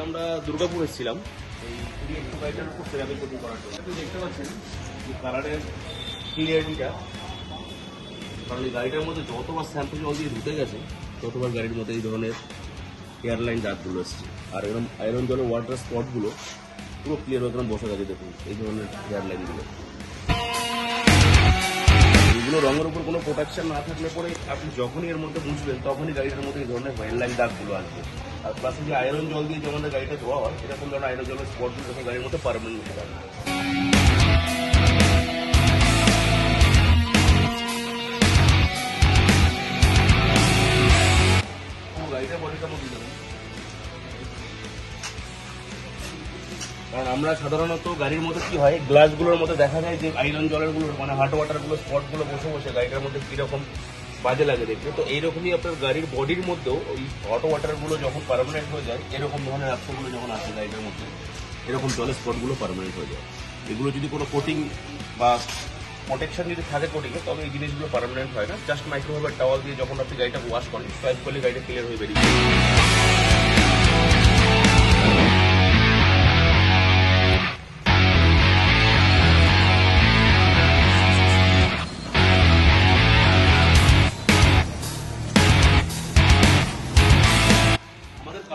আমরা দুর্গাপুর এসেছিলাম এই একটু গাড়িটার উপর সেরামিক কোটিং করার জন্য। আপনি দেখতে পাচ্ছেন যে কালারের ক্লিয়ারিটিটা, কারণ এই গাড়িটার মধ্যে যতবার শ্যাম্পু জল দিয়ে ধুতে গেছে ততবার গাড়ির মধ্যে এই ধরনের এয়ারলাইন দাগগুলো এসছে। আর এরকম আয়রন জলের ওয়াটার স্পটগুলো পুরো ক্লিয়ার হয়ে বসে গেছে। দেখুন এই ধরনের এয়ারলাইনগুলো, এগুলো রঙের উপর কোনো প্রোটেকশন না থাকলে পরে আপনি যখনই এর মধ্যে বুঝবেন তখনই গাড়িটার মধ্যে এই ধরনের এয়ারলাইন দাগগুলো আসবে। আর প্লাস যে আয়রন জল দিয়ে যেমন গাড়িটা ধোয়া হয়, এরকম ধরনের আয়রন জলের স্পটগুলো যখন গাড়ির মধ্যে পারমানেন্ট হতে পারবে। গাড়িটা বডিটা মধ্যে দেবেন, কারণ আমরা সাধারণত গাড়ির মধ্যে কি হয়, গ্লাসগুলোর মধ্যে দেখা যায় যে আয়রন জলেরগুলো মানে হট ওয়াটারগুলো স্পটগুলো বসে বসে গাড়িটার মধ্যে কিরকম বাজে লাগে দেখতে। তো এইরকমই আপনার গাড়ির বডির মধ্যেও ওই হট ওয়াটারগুলো যখন পার্মানেন্ট হয়ে যায়, এরকম ধরনের রাস্তাগুলো যখন আসে গাড়িটার মধ্যে, এরকম জলের স্পটগুলো পার্মানেন্ট হয়ে যায়। এগুলো যদি কোনো কোটিং বা প্রোটেকশন যদি থাকে কোটিংয়ে, তবে এই জিনিসগুলো পার্মানেন্ট হয় না। জাস্ট মাইক্রোওয়েভের টাওয়াল দিয়ে যখন আপনি গাড়িটা ওয়াশ করেন, সোয়াইপ করলে গাড়িটা ক্লিয়ার হয়ে বেরিয়ে যায়।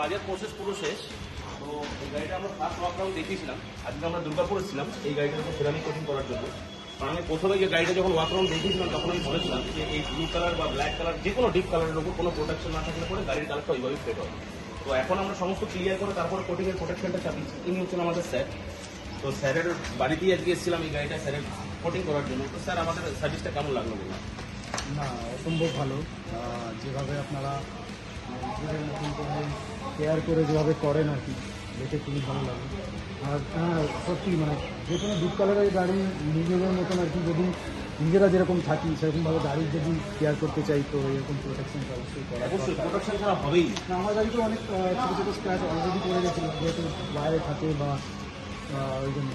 কাজের প্রসেস পুরো শেষ। তো এই গাড়িটা আমরা ফার্স্ট ওয়াক রাউন্ড দেখিয়েছিলাম, আজকে আমরা দুর্গাপুরে ছিলাম এই গাড়িটার উপর সেরামিক কোটিং করার জন্য। কারণ আমি প্রথমে যে গাড়িটা যখন ওয়াক রাউন্ড দেখিয়েছিলাম তখন আমি বলেছিলাম যে এই ব্লু কালার বা ব্ল্যাক কালার যে কোনো ডিপ কালারের উপর কোনো প্রোটেকশন না থাকলে পরে গাড়ির কালারটা ওইভাবেই ফেট হবে। তো এখন আমরা সমস্ত ক্লিয়ার করে তারপরে কোটিংয়ের প্রোটেকশনটা চাপিয়েছি। ইনি হচ্ছেন আমাদের স্যার। তো স্যারের বাড়িতেই আজকে এসেছিলাম এই গাড়িটা স্যারের কোটিং করার জন্য। তো স্যার আমাদের সার্ভিসটা কেমন লাগলো বলুন? না, অসম্ভব ভালো। যেভাবে আপনারা নিজেদের মতন করে কেয়ার করে যেভাবে করেন আর কি, দেখে খুবই ভালো লাগে। আর হ্যাঁ, সত্যি মানে যে কোনো ডিপ কালারের গাড়ি নিজেদের মতন আর কি, যদি নিজেরা যেরকম থাকি সেরকমভাবে গাড়ির যদি কেয়ার করতে চাই তো এরকম প্রোটেকশনটা অবশ্যই করা। অবশ্যই প্রোটেকশন করা হবেই। আমার গাড়িতে অনেক ছোটো ছোটো স্ক্র্যাচ অলরেডি করে গেছিলো, যেহেতু বাইরে থাকে বা ওই জন্য।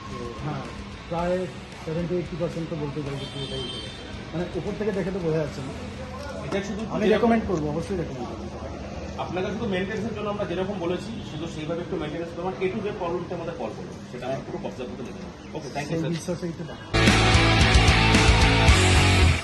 তো হ্যাঁ, প্রায় 70-80% তো বলতে পারি যে পুরোটাই মানে উপর থেকে দেখে তো বোঝা যাচ্ছে না। এটা শুধু আমি রেকমেন্ড করবো, অবশ্যই রেকমেন্ড করবো আপনাকে। শুধু মেনটেন্সের জন্য আমরা যেরকম বলেছি শুধু সেইভাবে একটু মেনটেন্স করবেন। A to Z প্রবলেমটা আমাদের কল করুন, সেটা আমরা পুরো কবজা করতে দেখবেন। ওকে, থ্যাংক ইউ স্যার। বিশ্বাসই তো